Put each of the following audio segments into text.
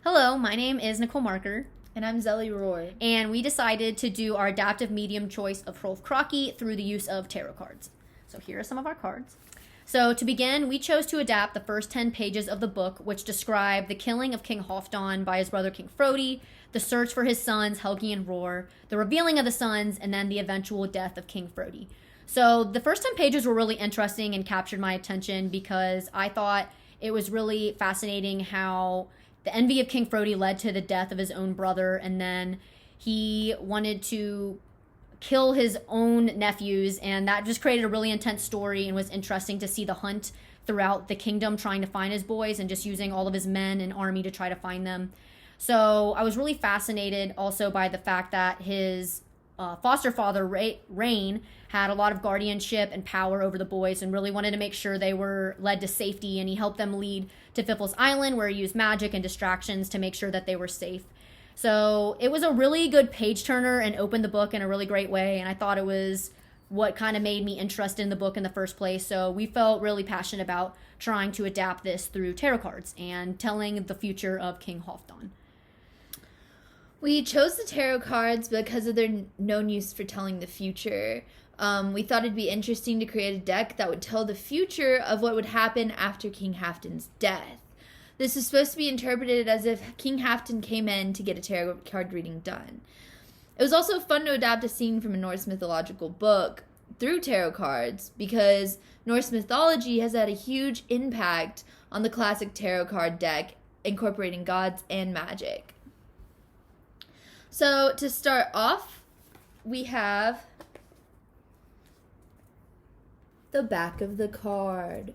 Hello, my name is Nicole Marker, And I'm Zellie Roy. and we decided to do our adaptive medium choice of Hrolf Crocky through the use of tarot cards. So here are some of our cards. So to begin, we chose to adapt the first 10 pages of the book, which describe the killing of King Halfdan by his brother King Frodi, the search for his sons Helgi and Roar, the revealing of the sons, and then the eventual death of King Frodi. So the first 10 pages were really interesting and captured my attention because I thought it was really fascinating how the envy of King Frodi led to the death of his own brother, and then he wanted to kill his own nephews, and that just created a really intense story and was interesting to see the hunt throughout the kingdom trying to find his boys and just using all of his men and army to try to find them. So I was really fascinated also by the fact that his foster father, Rain, had a lot of guardianship and power over the boys and really wanted to make sure they were led to safety, and he helped them lead to Fiffle's Island, where he used magic and distractions to make sure that they were safe. So it was a really good page turner and opened the book in a really great way, and I thought it was what kind of made me interested in the book in the first place. So we felt really passionate about trying to adapt this through tarot cards and telling the future of King Halfdan. We chose the tarot cards because of their known use for telling the future. We thought it'd be interesting to create a deck that would tell the future of what would happen after King Halfdan's death. This is supposed to be interpreted as if King Halfdan came in to get a tarot card reading done. It was also fun to adapt a scene from a Norse mythological book through tarot cards because Norse mythology has had a huge impact on the classic tarot card deck, incorporating gods and magic. So to start off, we have the back of the card.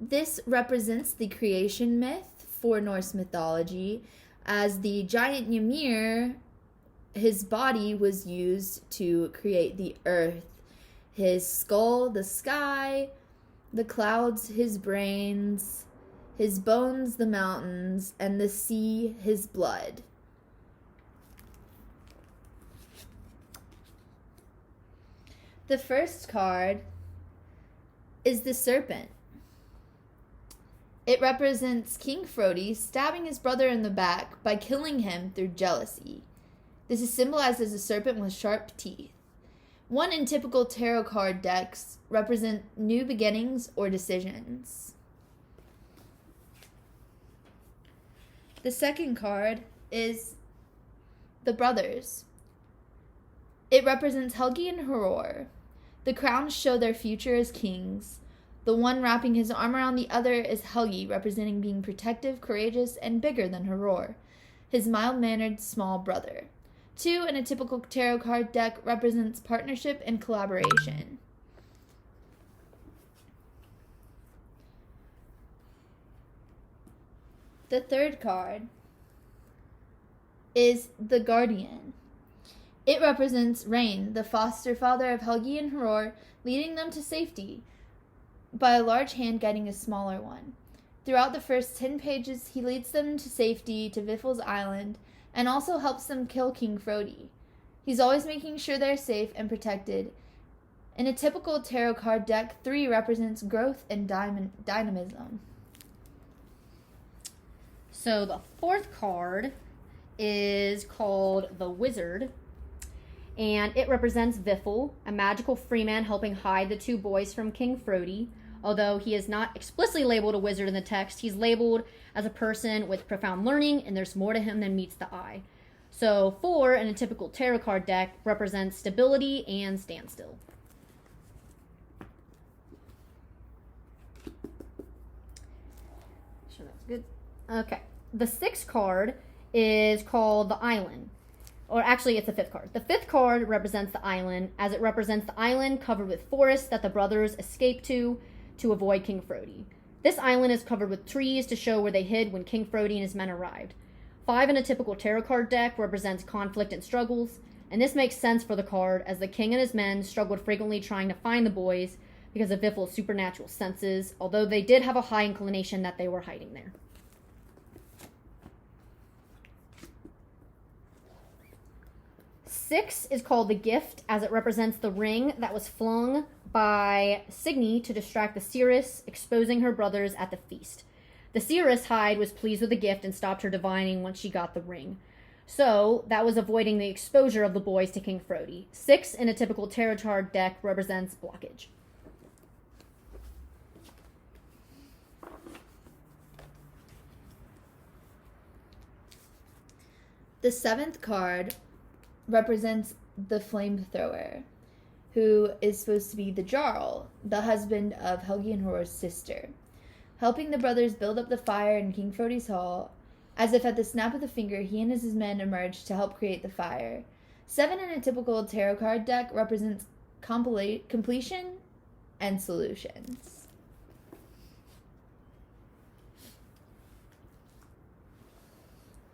This represents the creation myth for Norse mythology, as the giant Ymir, his body was used to create the earth. His skull, the sky, the clouds, his brains, his bones, the mountains, and the sea, his blood. The first card is the serpent. It represents King Frodi stabbing his brother in the back by killing him through jealousy. This is symbolized as a serpent with sharp teeth. One in typical tarot card decks represent new beginnings or decisions. The second card is the brothers. It represents Helgi and Horror. The crowns show their future as kings. The one wrapping his arm around the other is Helgi, representing being protective, courageous, and bigger than Horror, his mild-mannered small brother. 2 in a typical tarot card deck represents partnership and collaboration. The third card is the Guardian. It represents Rain, the foster father of Helgi and Horror, leading them to safety by a large hand guiding a smaller one. Throughout the first 10 pages, he leads them to safety to Fiffle's Island and also helps them kill King Frodi. He's always making sure they're safe and protected. In a typical tarot card deck, 3 represents growth and dynamism. So the fourth card is called the Wizard, and it represents Viffle, a magical freeman helping hide the 2 boys from King Frodi. Although he is not explicitly labeled a wizard in the text, he's labeled as a person with profound learning, and there's more to him than meets the eye. So 4 in a typical tarot card deck represents stability and standstill. Sure, that's good. Okay. The 6th card is called the Island. Or actually, it's the 5th card. The 5th card represents the island, as it represents the island covered with forests that the brothers escaped to avoid King Frodi. This island is covered with trees to show where they hid when King Frodi and his men arrived. 5 in a typical tarot card deck represents conflict and struggles, and this makes sense for the card, as the king and his men struggled frequently trying to find the boys because of Viffle's supernatural senses, although they did have a high inclination that they were hiding there. Six is called the Gift, as it represents the ring that was flung by Signy to distract the seeress, exposing her brothers at the feast. The seeress Hyde was pleased with the gift and stopped her divining once she got the ring. So that was avoiding the exposure of the boys to King Frodi. 6 in a typical tarot card deck represents blockage. The 7th card represents the flamethrower, who is supposed to be the Jarl, the husband of Helgi and Horror's sister, helping the brothers build up the fire in King Frodi's hall, as if at the snap of the finger he and his men emerged to help create the fire. 7 in a typical tarot card deck represents completion and solutions.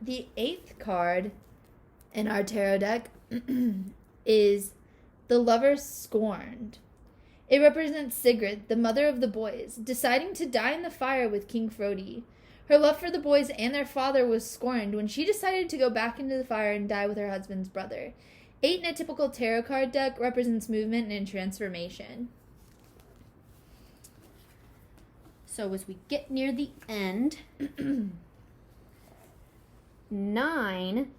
The 8th card in our tarot deck is the Lover Scorned. It represents Sigrid, the mother of the boys, deciding to die in the fire with King Frodi. Her love for the boys and their father was scorned when she decided to go back into the fire and die with her husband's brother. 8 in a typical tarot card deck represents movement and transformation. So as we get near the end, 9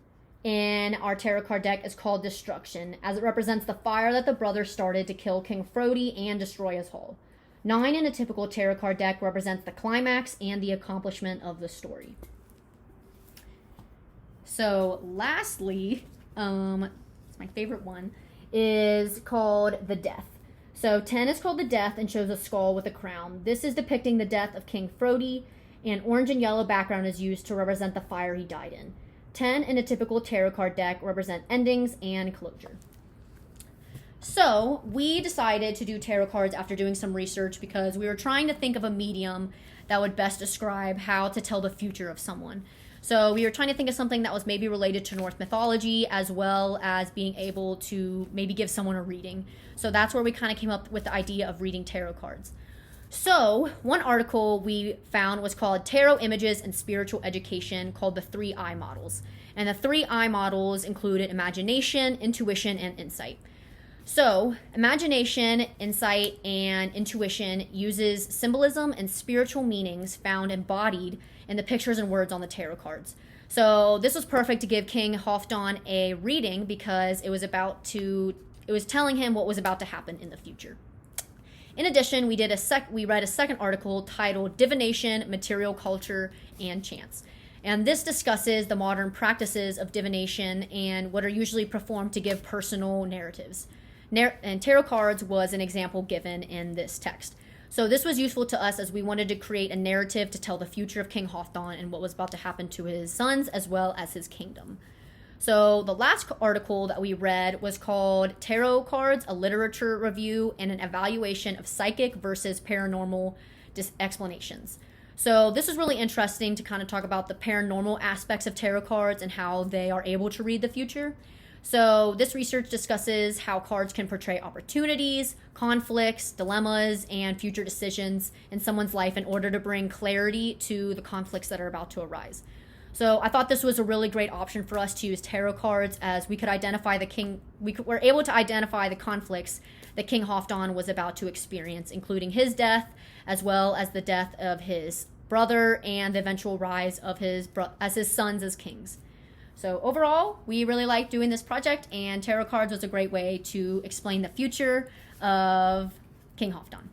in our tarot card deck is called Destruction, as it represents the fire that the brothers started to kill King Frodi and destroy his hall. 9 in a typical tarot card deck represents the climax and the accomplishment of the story. So lastly, it's my favorite one, is called The Death. So 10 is called The Death and shows a skull with a crown. This is depicting the death of King Frodi, and orange and yellow background is used to represent the fire he died in. 10 in a typical tarot card deck represent endings and closure. So we decided to do tarot cards after doing some research because we were trying to think of a medium that would best describe how to tell the future of someone. So we were trying to think of something that was maybe related to Norse mythology, as well as being able to maybe give someone a reading. So that's where we kind of came up with the idea of reading tarot cards. So one article we found was called Tarot Images and Spiritual Education, called the 3 I models. And the 3 I models included imagination, intuition, and insight. So imagination, insight, and intuition uses symbolism and spiritual meanings found embodied in the pictures and words on the tarot cards. So this was perfect to give King Halfdan a reading because it was telling him what was about to happen in the future. In addition, we read a second article titled Divination, Material Culture, and Chance. And this discusses the modern practices of divination and what are usually performed to give personal narratives. And tarot cards was an example given in this text. So this was useful to us as we wanted to create a narrative to tell the future of King Halfdan and what was about to happen to his sons as well as his kingdom. So the last article that we read was called Tarot Cards, a Literature Review and an Evaluation of Psychic versus Paranormal Explanations. So this is really interesting to kind of talk about the paranormal aspects of tarot cards and how they are able to read the future. So this research discusses how cards can portray opportunities, conflicts, dilemmas, and future decisions in someone's life in order to bring clarity to the conflicts that are about to arise. So I thought this was a really great option for us to use tarot cards, as we could identify were able to identify the conflicts that King Halfdan was about to experience, including his death, as well as the death of his brother and the eventual rise of his sons as kings. So overall, we really liked doing this project, and tarot cards was a great way to explain the future of King Halfdan.